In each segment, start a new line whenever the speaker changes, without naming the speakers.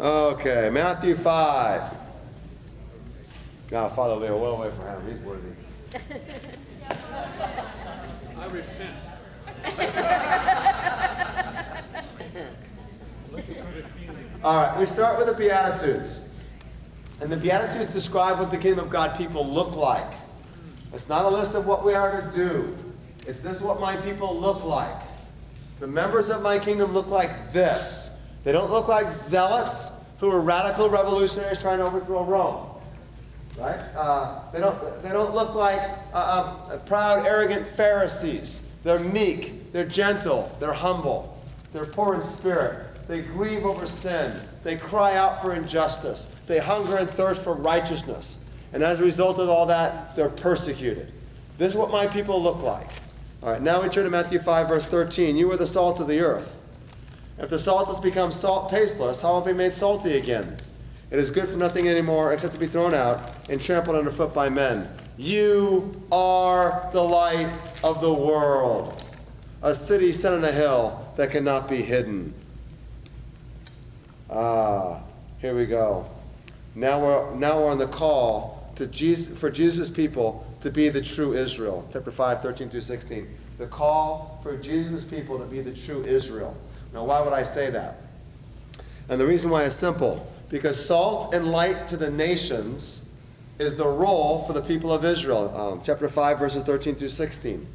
Okay, Matthew 5. Now, Father Leo, well away from him. He's worthy.
I repent.
All right, we start with the Beatitudes. And the Beatitudes describe what the kingdom of God people look like. It's not a list of what we are to do. It's this is what my people look like. The members of my kingdom look like this. They don't look like zealots who are radical revolutionaries trying to overthrow Rome. Right? They don't look like proud, arrogant Pharisees. They're meek. They're gentle. They're humble. They're poor in spirit. They grieve over sin. They cry out for injustice. They hunger and thirst for righteousness. And as a result of all that, they're persecuted. This is what my people look like. All right, now we turn to Matthew 5, verse 13. You are the salt of the earth. If the salt has become tasteless, how will it be made salty again? It is good for nothing anymore except to be thrown out and trampled underfoot by men. You are the light of the world, a city set on a hill that cannot be hidden. Here we go. Now we're on the call to for Jesus' people to be the true Israel. Chapter 5, 13 through 16. The call for Jesus' people to be the true Israel. Now, why would I say that? And the reason why is simple. Because salt and light to the nations is the role for the people of Israel. Chapter 5, verses 13 through 16.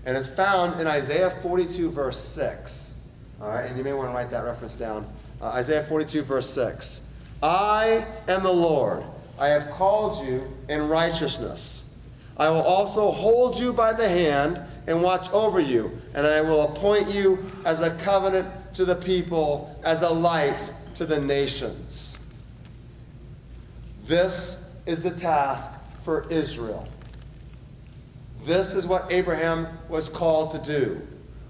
And it's found in Isaiah 42, verse 6. All right, and you may want to write that reference down. Isaiah 42, verse 6. I am the Lord. I have called you in righteousness. I will also hold you by the hand and watch over you. And I will appoint you as a covenant to the people, as a light to the nations. This is the task for Israel. This is what Abraham was called to do.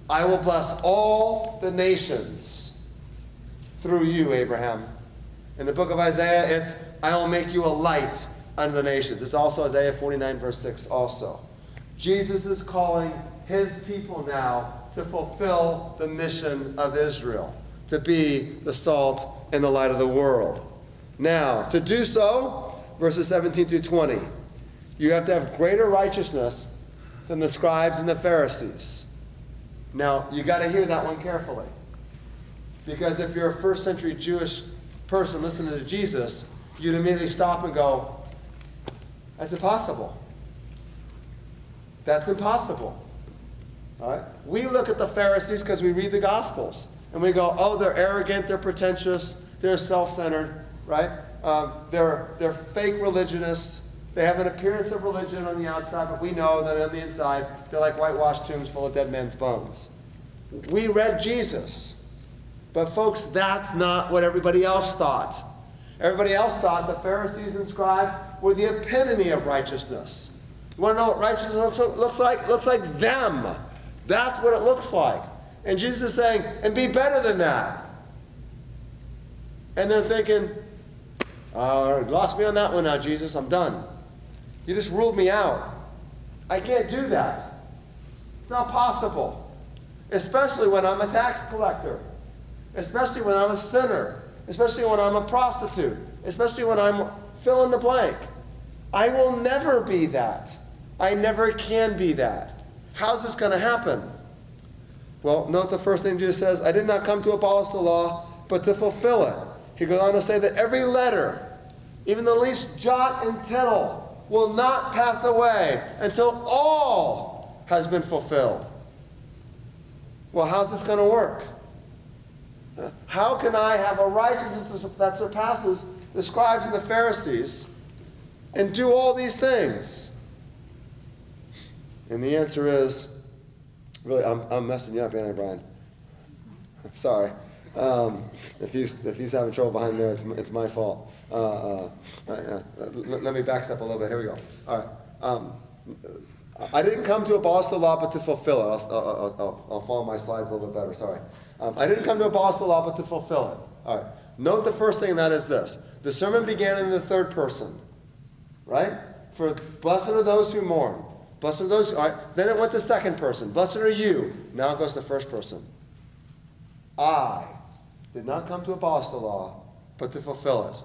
I will bless all the nations through you, Abraham. In the book of Isaiah, it's, I will make you a light unto the nations. It's also Isaiah 49, verse 6 also. Jesus is calling his people now to fulfill the mission of Israel, to be the salt and the light of the world. Now, to do so, verses 17 through 20, you have to have greater righteousness than the scribes and the Pharisees. Now, you got to hear that one carefully. Because if you're a first century Jewish person listening to Jesus, you'd immediately stop and go, that's impossible. That's impossible. All right? We look at the Pharisees because we read the Gospels. And we go, oh, they're arrogant, they're pretentious, they're self-centered, right? They're fake religionists. They have an appearance of religion on the outside, but we know that on the inside, they're like whitewashed tombs full of dead men's bones. We read Jesus. But folks, that's not what everybody else thought. Everybody else thought the Pharisees and scribes were the epitome of righteousness. You want to know what righteousness looks like? It looks like them. That's what it looks like. And Jesus is saying, and be better than that. And they're thinking, lost me on that one now, Jesus. I'm done. You just ruled me out. I can't do that. It's not possible. Especially when I'm a tax collector. Especially when I'm a sinner. Especially when I'm a prostitute. Especially when I'm fill in the blank. I will never be that. I never can be that. How's this going to happen? Well, note the first thing Jesus says, I did not come to abolish the law, but to fulfill it. He goes on to say that every letter, even the least jot and tittle, will not pass away until all has been fulfilled. Well, how's this going to work? How can I have a righteousness that surpasses the scribes and the Pharisees and do all these things? And the answer is, really, I'm messing you up, ain't I, Brian? Sorry. If he's having trouble behind there, it's my fault. Let me back step a little bit. Here we go. All right. I didn't come to abolish the law, but to fulfill it. I'll follow my slides a little bit better. Sorry. I didn't come to abolish the law, but to fulfill it. All right. Note the first thing, and that is this. The sermon began in the third person. Right? For blessed are those who mourn. Blessed are those, all right. Then it went to second person. Blessed are you. Now it goes to first person. I did not come to abolish the law, but to fulfill it,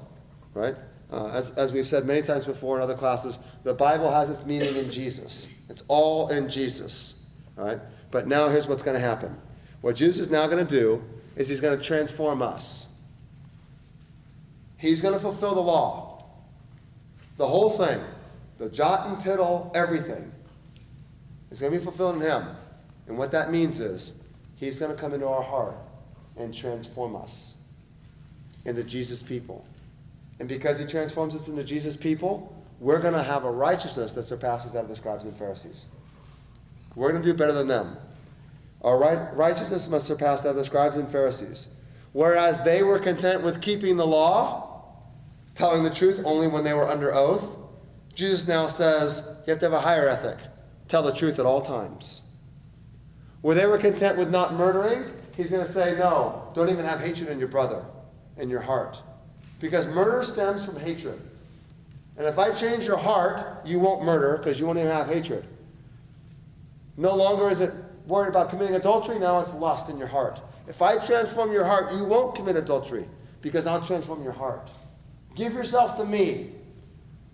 right? As we've said many times before in other classes, the Bible has its meaning in Jesus. It's all in Jesus, all right? But now here's what's going to happen. What Jesus is now going to do is he's going to transform us. He's going to fulfill the law. The whole thing. The jot and tittle, everything. It's going to be fulfilled in him. And what that means is he's going to come into our heart and transform us into Jesus people. And because he transforms us into Jesus people, we're going to have a righteousness that surpasses that of the scribes and Pharisees. We're going to do better than them. Our righteousness must surpass that of the scribes and Pharisees. Whereas they were content with keeping the law, telling the truth only when they were under oath, Jesus now says you have to have a higher ethic. Tell the truth at all times. Where they were content with not murdering, he's going to say, no, don't even have hatred in your brother, in your heart. Because murder stems from hatred. And if I change your heart, you won't murder because you won't even have hatred. No longer is it worried about committing adultery, now it's lust in your heart. If I transform your heart, you won't commit adultery because I'll transform your heart. Give yourself to me.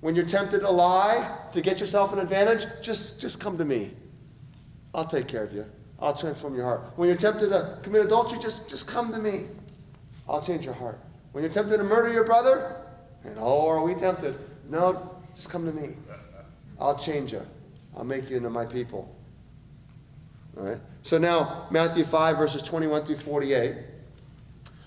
When you're tempted to lie, to get yourself an advantage, just come to me. I'll take care of you. I'll transform your heart. When you're tempted to commit adultery, just come to me. I'll change your heart. When you're tempted to murder your brother, and oh, are we tempted? No, just come to me. I'll change you. I'll make you into my people. All right? So now, Matthew 5, verses 21 through 48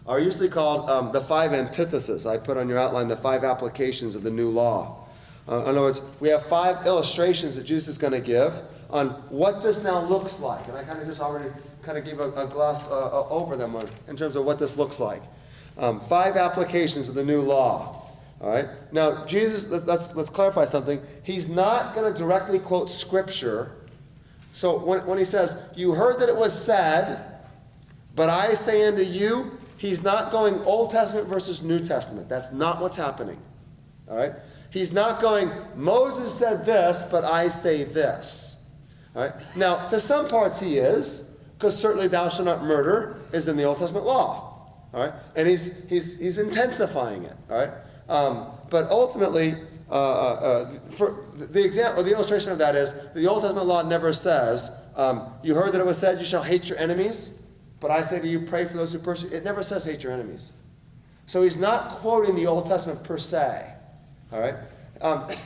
are usually called the 5 antitheses. I put on your outline the 5 applications of the new law. In other words, we have 5 illustrations that Jesus is going to give on what this now looks like. And I kind of just already kind of gave a gloss over them in terms of what this looks like. 5 applications of the new law. All right? Now, Jesus, let's clarify something. He's not going to directly quote Scripture. So when he says, you heard that it was said, but I say unto you, he's not going Old Testament versus New Testament. That's not what's happening. All right? He's not going, Moses said this, but I say this. All right? Now, to some parts he is, because certainly thou shalt not murder is in the Old Testament law. All right? And he's intensifying it. All right? But ultimately, for the example, the illustration of that is the Old Testament law never says, you heard that it was said, you shall hate your enemies, but I say to you, pray for those who persecute. It never says hate your enemies. So he's not quoting the Old Testament per se. All right?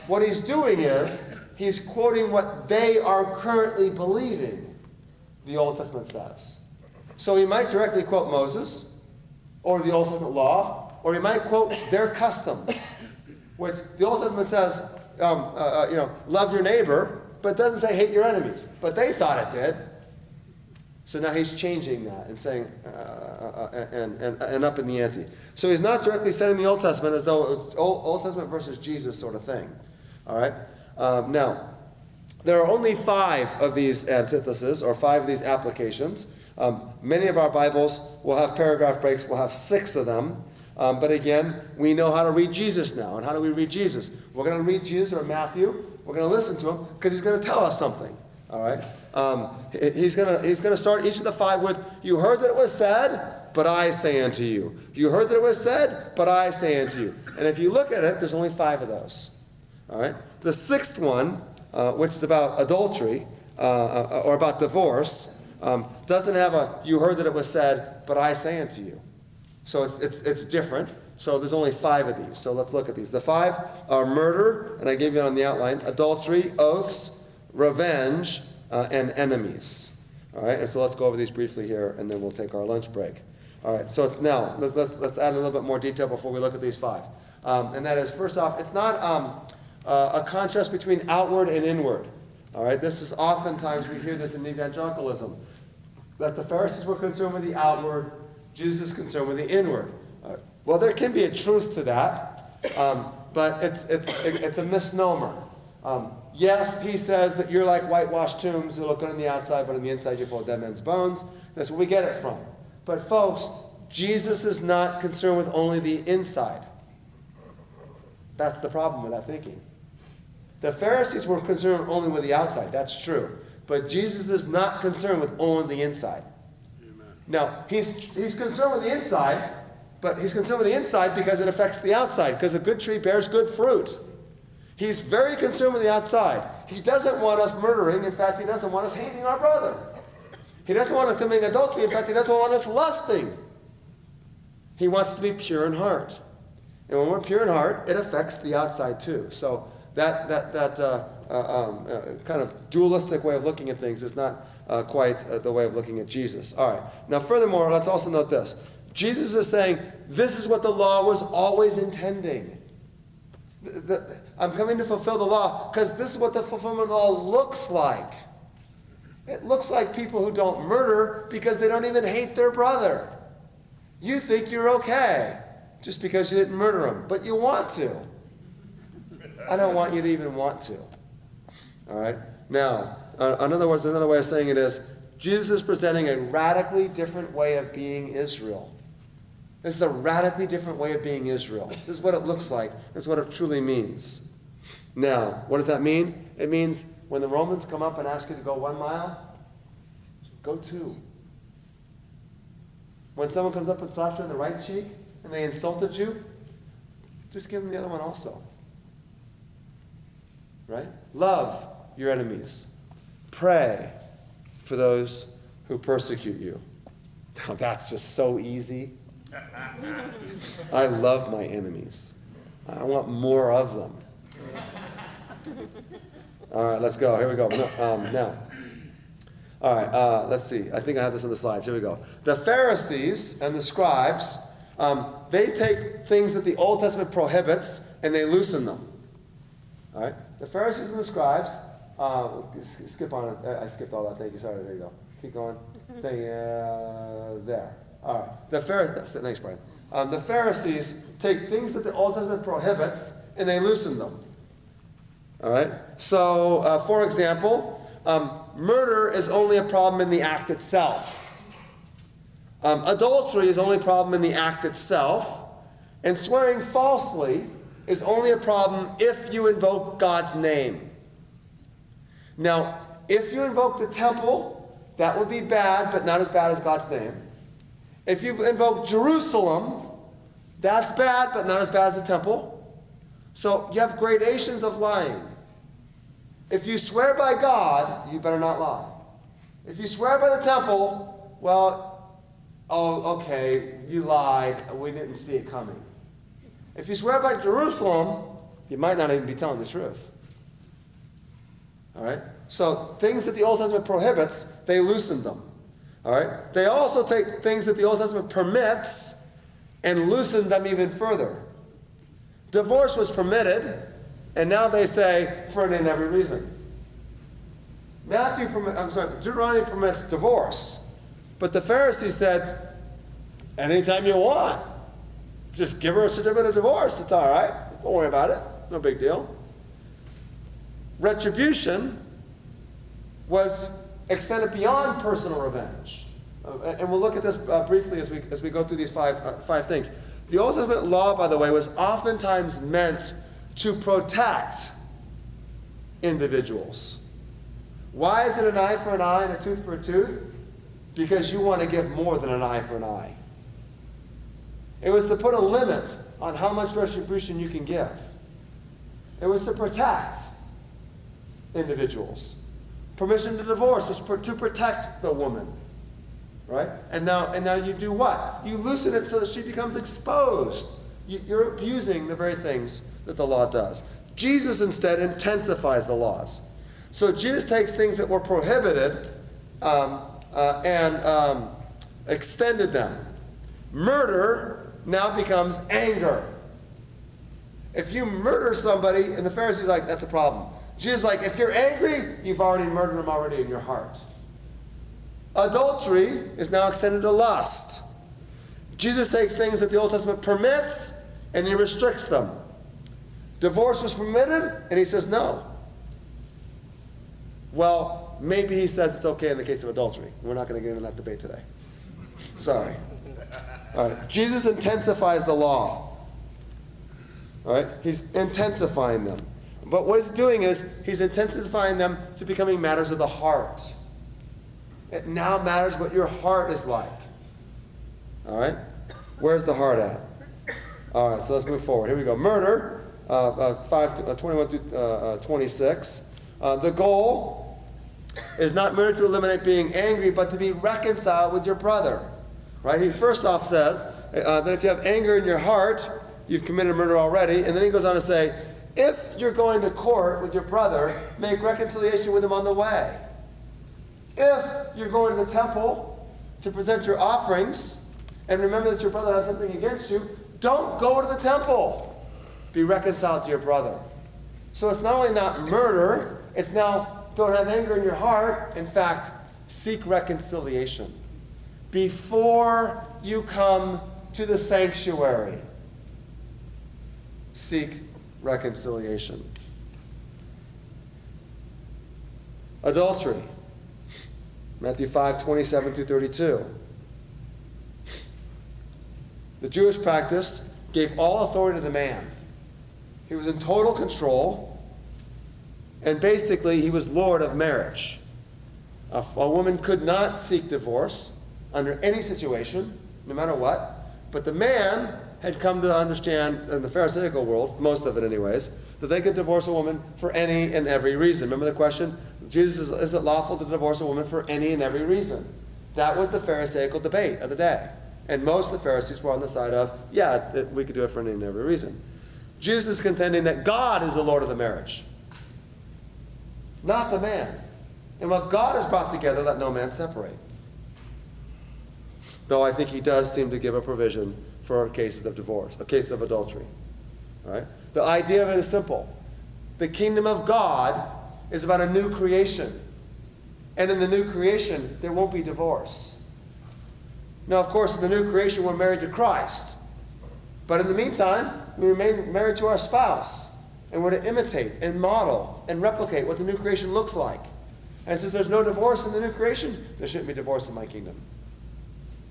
What he's doing is he's quoting what they are currently believing the Old Testament says. So he might directly quote Moses or the Old Testament law, or he might quote their customs, which the Old Testament says, love your neighbor, but it doesn't say hate your enemies. But they thought it did. So now he's changing that and saying, and up in the ante. So he's not directly citing the Old Testament as though it was Old Testament versus Jesus sort of thing. All right? Now, there are only 5 of these antitheses, or 5 of these applications. Many of our Bibles will have paragraph breaks. We'll have 6 of them. But again, we know how to read Jesus now. And how do we read Jesus? We're going to read Jesus or Matthew. We're going to listen to him because he's going to tell us something. All right? He's going to start each of the 5 with, you heard that it was said, but I say unto you. You heard that it was said, but I say unto you. And if you look at it, there's only 5 of those. All right? The 6th one, which is about adultery or about divorce, doesn't have a, you heard that it was said, but I say unto you. So it's different. So there's only 5 of these. So let's look at these. The 5 are murder, and I gave you it on the outline, adultery, oaths, revenge, and enemies. All right, and so let's go over these briefly here, and then we'll take our lunch break. All right, so it's now, let's add a little bit more detail before we look at these 5. And that is, first off, it's not a contrast between outward and inward. All right, this is oftentimes, we hear this in evangelicalism, that the Pharisees were concerned with the outward, Jesus is concerned with the inward. Well, there can be a truth to that, but it's a misnomer. Yes, he says that you're like whitewashed tombs who look good on the outside, but on the inside you're full of dead men's bones. That's where we get it from. But folks, Jesus is not concerned with only the inside. That's the problem with that thinking. The Pharisees were concerned only with the outside. That's true. But Jesus is not concerned with only the inside. Amen. Now, he's concerned with the inside, But he's concerned with the inside because it affects the outside, because a good tree bears good fruit. He's very concerned with the outside. He doesn't want us murdering. In fact, he doesn't want us hating our brother. He doesn't want us committing adultery. In fact, he doesn't want us lusting. He wants to be pure in heart. And when we're pure in heart, it affects the outside too. So that kind of dualistic way of looking at things is not quite the way of looking at Jesus. All right. Now, furthermore, let's also note this. Jesus is saying, this is what the law was always intending. I'm coming to fulfill the law because this is what the fulfillment of the law looks like. It looks like people who don't murder because they don't even hate their brother. You think you're okay just because you didn't murder him, but you want to. I don't want you to even want to. All right? Now, in other words, another way of saying it is, Jesus is presenting a radically different way of being Israel. This is a radically different way of being Israel. This is what it looks like. This is what it truly means. Now, what does that mean? It means when the Romans come up and ask you to go 1 mile, go 2. When someone comes up and slaps you on the right cheek and they insulted you, just give them the other one also. Right? Love your enemies. Pray for those who persecute you. Now that's just so easy. I love my enemies. I want more of them. All right, let's go. Here we go. Now. All right, let's see. I think I have this on the slides. Here we go. The Pharisees and the scribes, they take things that the Old Testament prohibits and they loosen them. All right? The Pharisees and the scribes, skip on it. I skipped all that. Thank you. Sorry. There you go. Keep going. There. All right. The Pharisees, thanks, Brian. The Pharisees take things that the Old Testament prohibits and they loosen them. All right? So, for example, murder is only a problem in the act itself. Adultery is only a problem in the act itself. And swearing falsely is only a problem if you invoke God's name. Now, if you invoke the temple, that would be bad, but not as bad as God's name. If you invoke Jerusalem, that's bad, but not as bad as the temple. So you have gradations of lying. If you swear by God, you better not lie. If you swear by the temple, well, oh, okay, you lied. We didn't see it coming. If you swear by Jerusalem, you might not even be telling the truth. All right? So things that the Old Testament prohibits, they loosen them. All right? They also take things that the Old Testament permits and loosen them even further. Divorce was permitted, and now they say, for any and every reason. Deuteronomy permits divorce, but the Pharisees said, anytime you want. Just give her a certificate of divorce. It's all right. Don't worry about it. No big deal. Retribution was extended beyond personal revenge. And we'll look at this briefly as we go through these five things. The Old Testament law, by the way, was oftentimes meant to protect individuals. Why is it an eye for an eye and a tooth for a tooth? Because you want to give more than an eye for an eye. It was to put a limit on how much retribution you can give. It was to protect individuals. Permission to divorce was to protect the woman. Right? And now you do what? You loosen it so that she becomes exposed. You're abusing the very things that the law does. Jesus instead intensifies the laws. So Jesus takes things that were prohibited and extended them. Murder now becomes anger. If you murder somebody, and the Pharisees are like, that's a problem. Jesus is like, if you're angry, you've already murdered them already in your heart. Adultery is now extended to lust. Jesus takes things that the Old Testament permits and he restricts them. Divorce was permitted and he says no. Well, maybe he says it's okay in the case of adultery. We're not going to get into that debate today. Sorry. All right. Jesus intensifies the law. All right? He's intensifying them. But what he's doing is he's intensifying them to becoming matters of the heart. It now matters what your heart is like. All right? Where's the heart at? All right, so let's move forward. Here we go. Murder, 21 through 26. The goal is not merely to eliminate being angry, but to be reconciled with your brother. Right? He first off says that if you have anger in your heart, you've committed murder already. And then he goes on to say, if you're going to court with your brother, make reconciliation with him on the way. If you're going to the temple to present your offerings, and remember that your brother has something against you, don't go to the temple. Be reconciled to your brother. So it's not only not murder, it's now don't have anger in your heart. In fact, seek reconciliation before you come to the sanctuary. Seek reconciliation. Adultery. Matthew 5:27 through 32. The Jewish practice gave all authority to the man. He was in total control, and basically he was lord of marriage. A woman could not seek divorce under any situation, no matter what, but the man had come to understand, in the Pharisaical world, most of it anyways, that they could divorce a woman for any and every reason. Remember the question? Jesus, is it lawful to divorce a woman for any and every reason? That was the Pharisaical debate of the day. And most of the Pharisees were on the side of, we could do it for any and every reason. Jesus is contending that God is the Lord of the marriage, not the man. And what God has brought together, let no man separate. Though I think he does seem to give a provision for cases of divorce, a case of adultery. All right? The idea of it is simple. The kingdom of God is about a new creation. And in the new creation, there won't be divorce. Now, of course, in the new creation, we're married to Christ. But in the meantime, we remain married to our spouse. And we're to imitate and model and replicate what the new creation looks like. And since there's no divorce in the new creation, there shouldn't be divorce in my kingdom.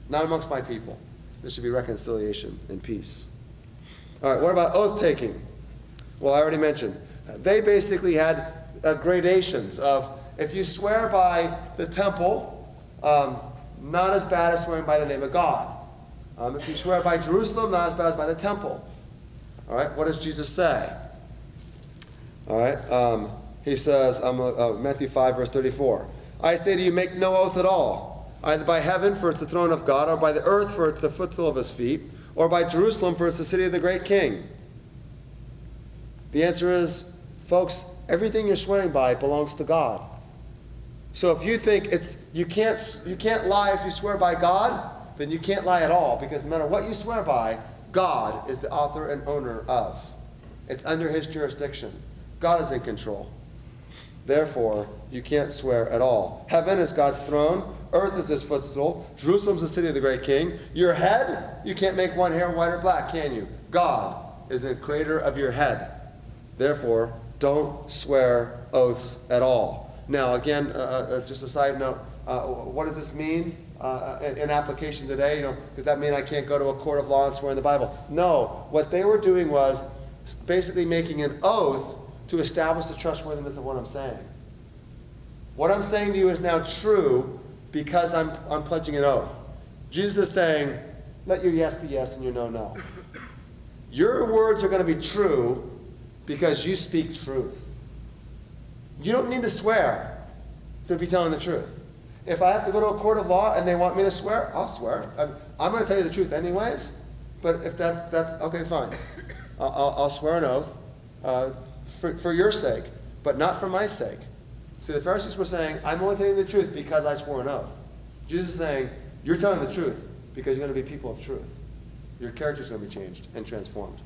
Not amongst my people. There should be reconciliation and peace. All right, what about oath-taking? Well, I already mentioned. They basically had gradations of, if you swear by the temple, not as bad as swearing by the name of God. If you swear by Jerusalem, not as bad as by the temple. All right, what does Jesus say? All right, he says, Matthew 5, verse 34, I say to you, make no oath at all, either by heaven, for it's the throne of God, or by the earth, for it's the footstool of his feet, or by Jerusalem, for it's the city of the great king. The answer is, folks, everything you're swearing by belongs to God. So if you think you can't lie if you swear by God, then you can't lie at all, because no matter what you swear by, God is the author and owner of. It's under his jurisdiction. God is in control. Therefore, you can't swear at all. Heaven is God's throne. Earth is his footstool. Jerusalem's the city of the great king. Your head, you can't make one hair white or black, can you? God is the creator of your head. Therefore, don't swear oaths at all. Now, again, just a side note, what does this mean in application today? Does that mean I can't go to a court of law and swear in the Bible? No. What they were doing was basically making an oath to establish the trustworthiness of what I'm saying. What I'm saying to you is now true because I'm pledging an oath. Jesus is saying, let your yes be yes and your no, no. Your words are going to be true because you speak truth. You don't need to swear to be telling the truth. If I have to go to a court of law and they want me to swear, I'll swear. I'm going to tell you the truth anyways, but if that's okay, fine. I'll swear an oath for your sake, but not for my sake. See, the Pharisees were saying, I'm only telling you the truth because I swore an oath. Jesus is saying, you're telling the truth because you're going to be people of truth. Your character's going to be changed and transformed.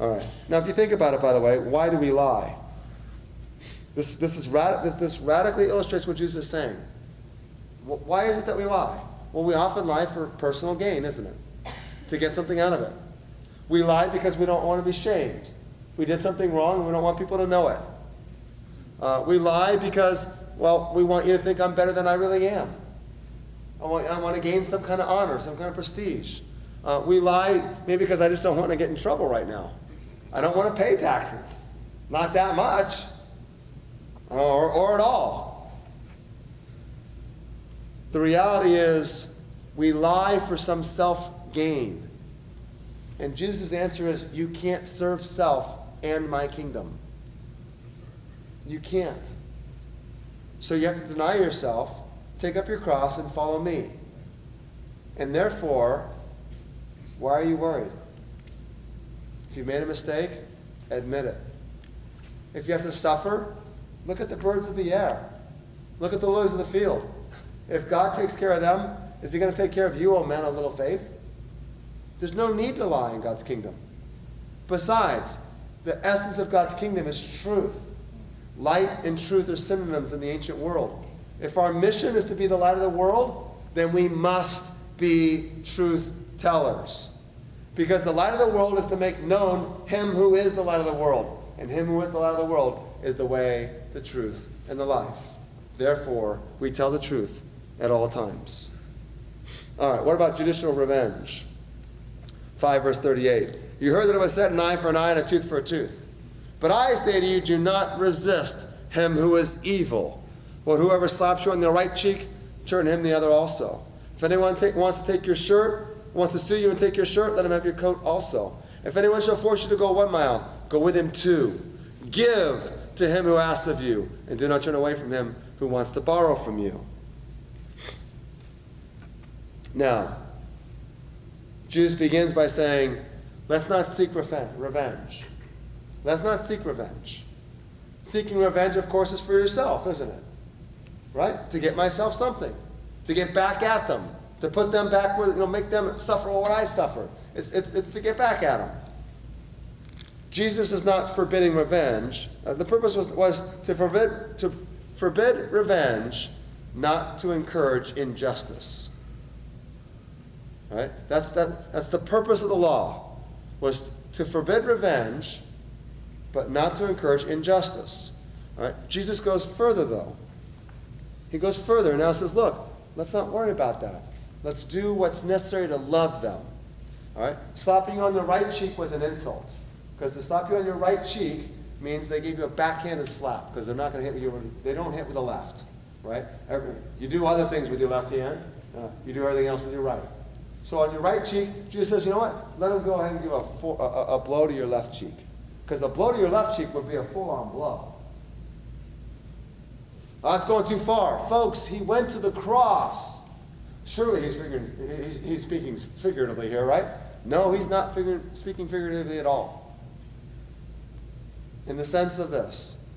All right. Now, if you think about it, by the way, why do we lie? This radically illustrates what Jesus is saying. Why is it that we lie? Well, we often lie for personal gain, isn't it? To get something out of it. We lie because we don't want to be shamed. We did something wrong and we don't want people to know it. We lie because, we want you to think I'm better than I really am. I want to gain some kind of honor, some kind of prestige. We lie maybe because I just don't want to get in trouble right now. I don't want to pay taxes. Not that much. Or at all. The reality is we lie for some self-gain. And Jesus' answer is, you can't serve self and my kingdom. You can't. So you have to deny yourself, take up your cross, and follow me. And therefore, why are you worried? If you made a mistake, admit it. If you have to suffer, look at the birds of the air. Look at the lilies of the field. If God takes care of them, is he going to take care of you, O man of little faith? There's no need to lie in God's kingdom. Besides, the essence of God's kingdom is truth. Light and truth are synonyms in the ancient world. If our mission is to be the light of the world, then we must be truth tellers. Because the light of the world is to make known him who is the light of the world. And him who is the light of the world is the way, the truth, and the life. Therefore, we tell the truth at all times. All right, what about judicial revenge? 5 verse 38. You heard that it was said, an eye for an eye and a tooth for a tooth. But I say to you, do not resist him who is evil. But whoever slaps you on the right cheek, turn him the other also. If anyone wants to take your shirt, wants to sue you and take your shirt, let him have your coat also. If anyone shall force you to go 1 mile, go with him 2. Give to him who asks of you, and do not turn away from him who wants to borrow from you. Now, Jesus begins by saying, let's not seek revenge. Let's not seek revenge. Seeking revenge, of course, is for yourself, isn't it? Right? To get myself something. To get back at them. To put them back where, make them suffer what I suffered. It's to get back at them. Jesus is not forbidding revenge. The purpose was to forbid revenge, not to encourage injustice. Right? That's the purpose of the law, was to forbid revenge, but not to encourage injustice. All right? Jesus goes further, though. He goes further and now says, look, let's not worry about that. Let's do what's necessary to love them. All right? Slapping you on the right cheek was an insult. Because to slap you on your right cheek means they gave you a backhanded slap, because they're not going to hit you. They don't hit with the left. Right? You do other things with your left hand. You do everything else with your right. So on your right cheek, Jesus says, you know what? Let him go ahead and give a blow to your left cheek. Because a blow to your left cheek would be a full-on blow. Oh, that's going too far. Folks, he went to the cross. Surely he's speaking figuratively here, right? No, he's not speaking figuratively at all. In the sense of this.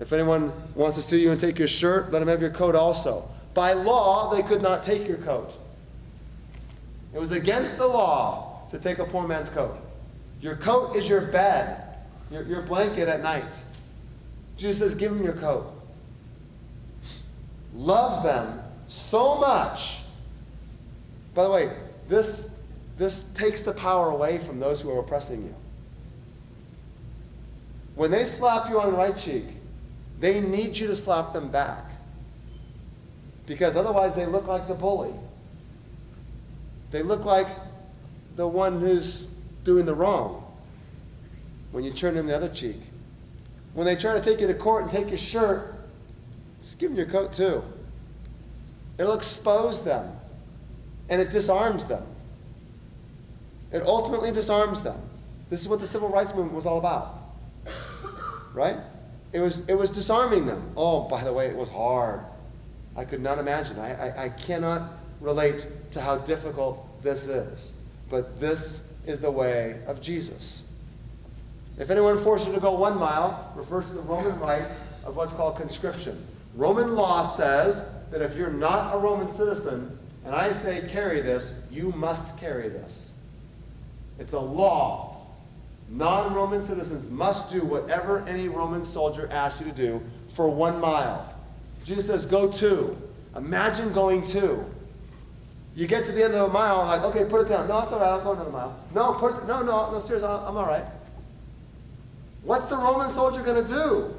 If anyone wants to sue you and take your shirt, let him have your coat also. By law, they could not take your coat. It was against the law to take a poor man's coat. Your coat is your bed, your blanket at night. Jesus says, give them your coat. Love them so much. By the way, this takes the power away from those who are oppressing you. When they slap you on the right cheek, they need you to slap them back. Because otherwise they look like the bully. They look like the one who's doing the wrong when you turn them the other cheek. When they try to take you to court and take your shirt, just give them your coat too. It'll expose them. And it disarms them. It ultimately disarms them. This is what the civil rights movement was all about. Right? It was disarming them. Oh, by the way, it was hard. I could not imagine. I cannot relate to how difficult this is. But this is the way of Jesus. If anyone forces you to go 1 mile, refers to the Roman rite of what's called conscription. Roman law says that if you're not a Roman citizen, and I say carry this, you must carry this. It's a law. Non-Roman citizens must do whatever any Roman soldier asks you to do for 1 mile. Jesus says, go 2. Imagine going 2. You get to the end of a mile, like, okay, put it down. No, it's all right, I'll go another mile. No, no, seriously, I'm all right. What's the Roman soldier going to do?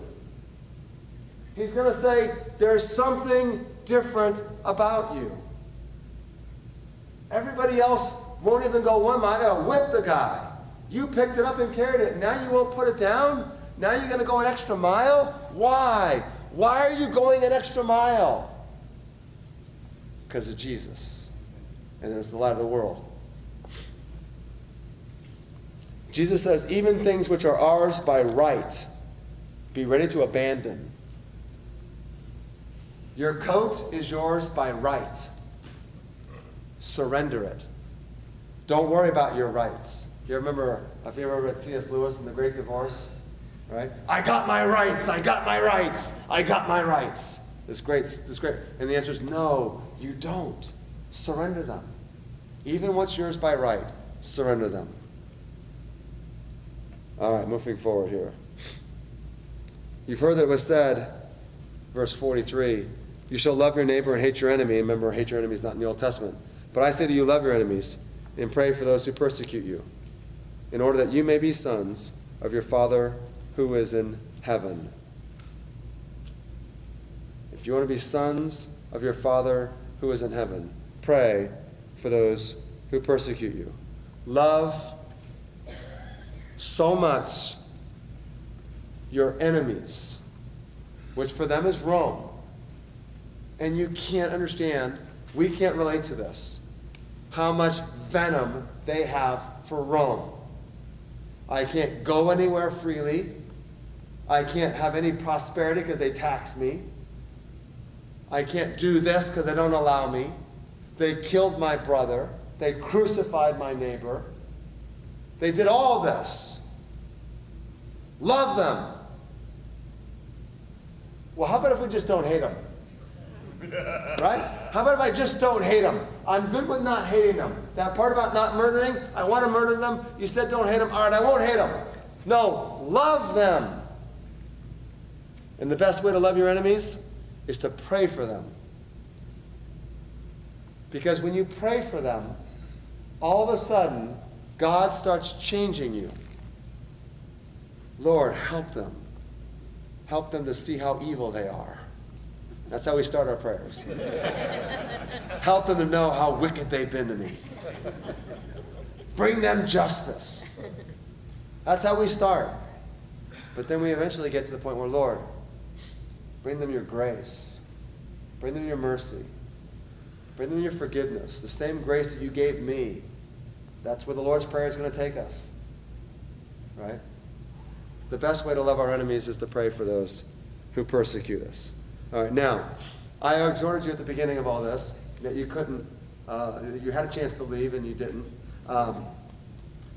He's going to say, there's something different about you. Everybody else won't even go 1 mile. I got to whip the guy. You picked it up and carried it. Now you won't put it down? Now you're going to go an extra mile? Why? Why are you going an extra mile? Because of Jesus. And it's the light of the world. Jesus says, even things which are ours by right, be ready to abandon. Your coat is yours by right. Surrender it. Don't worry about your rights. You remember, if you ever read C.S. Lewis in The Great Divorce, right? I got my rights, I got my rights, I got my rights. This great. And the answer is no, you don't. Surrender them. Even what's yours by right, surrender them. All right, moving forward here. You've heard that it was said, verse 43, you shall love your neighbor and hate your enemy. Remember, hate your enemy is not in the Old Testament. But I say to you, love your enemies and pray for those who persecute you, in order that you may be sons of your Father who is in heaven. If you want to be sons of your Father who is in heaven, pray for those who persecute you. Love so much your enemies, which for them is Rome. And you can't understand, we can't relate to this, how much venom they have for Rome. I can't go anywhere freely. I can't have any prosperity because they tax me. I can't do this because they don't allow me. They killed my brother. They crucified my neighbor. They did all this. Love them. Well, how about if we just don't hate them? Right? How about if I just don't hate them? I'm good with not hating them. That part about not murdering, I want to murder them. You said don't hate them. All right, I won't hate them. No, love them. And the best way to love your enemies is to pray for them. Because when you pray for them, all of a sudden, God starts changing you. Lord, help them. Help them to see how evil they are. That's how we start our prayers. Help them to know how wicked they've been to me. Bring them justice. That's how we start. But then we eventually get to the point where, Lord, bring them your grace. Bring them your mercy. Bring them your forgiveness. The same grace that you gave me. That's where the Lord's Prayer is going to take us. Right? The best way to love our enemies is to pray for those who persecute us. All right, now, I exhorted you at the beginning of all this that you couldn't, you had a chance to leave and you didn't.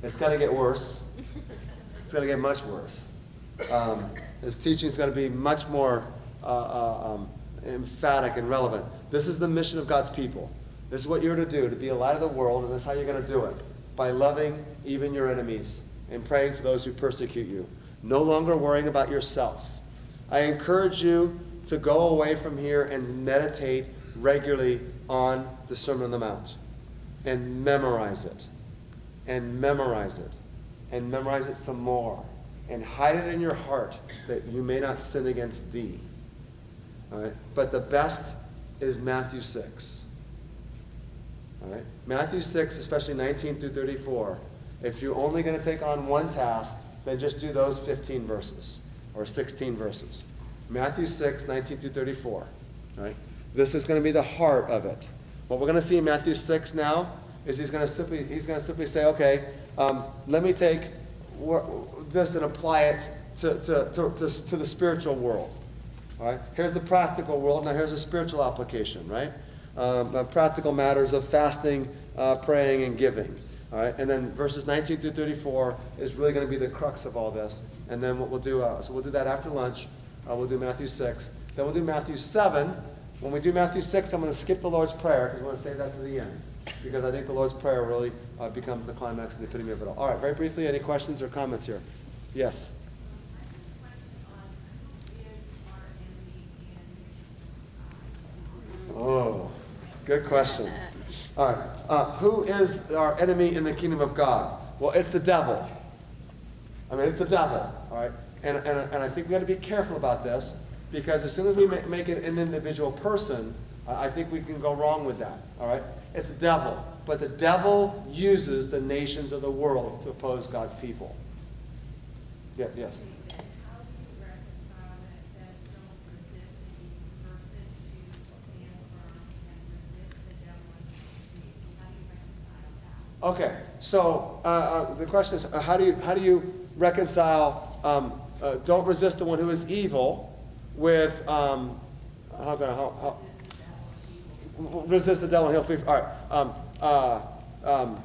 It's going to get worse. It's going to get much worse. This teaching is going to be much more emphatic and relevant. This is the mission of God's people. This is what you're to do, to be a light of the world, and that's how you're going to do it, by loving even your enemies and praying for those who persecute you. No longer worrying about yourself. I encourage you to go away from here and meditate regularly on the Sermon on the Mount and memorize it and memorize it and memorize it some more and hide it in your heart that you may not sin against thee. All right? But the best is Matthew 6. All right? Matthew 6, especially 19 through 34. If you're only going to take on one task, then just do those 15 verses or 16 verses. Matthew 6, 19 through 34. Right? This is going to be the heart of it. What we're going to see in Matthew 6 now is he's going to simply say, okay, let me take this and apply it to the spiritual world. All right? Here's the practical world. Now here's the spiritual application, right? Practical matters of fasting, praying, and giving. All right? And then verses 19 through 34 is really going to be the crux of all this. And then what we'll do, so we'll do that after lunch. We'll do Matthew 6. Then we'll do Matthew 7. When we do Matthew 6, I'm going to skip the Lord's Prayer because we want to save that to the end. Because I think the Lord's Prayer really becomes the climax and the epitome of it all. All right, very briefly, any questions or comments here? Yes? Oh, good question. All right, who is our enemy in the kingdom of God? Well, it's the devil. I mean, it's the devil, all right? And I think we got to be careful about this because as soon as we make it an individual person, I think we can go wrong with that, all right? It's the devil. But the devil uses the nations of the world to oppose God's people. Yeah, yes?
How do you reconcile that it says don't resist the person to stand firm and resist the devil and he will flee? How do you reconcile that?
Okay, so the question is, how do you reconcile don't resist the one who is evil with resist the devil and he'll flee? All right.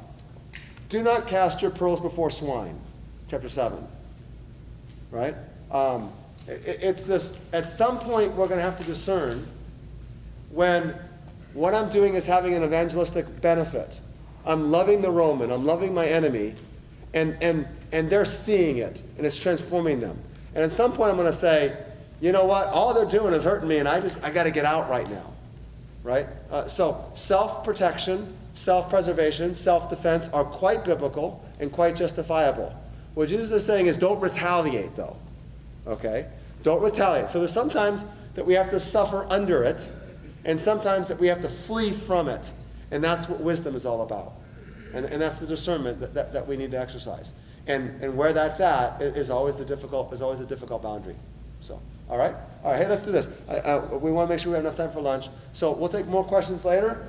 Do not cast your pearls before swine, chapter 7. Right? It's this, at some point we're going to have to discern when what I'm doing is having an evangelistic benefit. I'm loving the Roman, I'm loving my enemy, and they're seeing it, and it's transforming them. And at some point I'm going to say, you know what, all they're doing is hurting me, and I got to get out right now. Right? So self-protection, self-preservation, self-defense are quite biblical and quite justifiable. What Jesus is saying is don't retaliate, though. Okay? Don't retaliate. So there's sometimes that we have to suffer under it, and sometimes that we have to flee from it. And that's what wisdom is all about. And that's the discernment that we need to exercise. And where that's at is always the difficult boundary. So, all right? All right, hey, let's do this. We want to make sure we have enough time for lunch. So we'll take more questions later.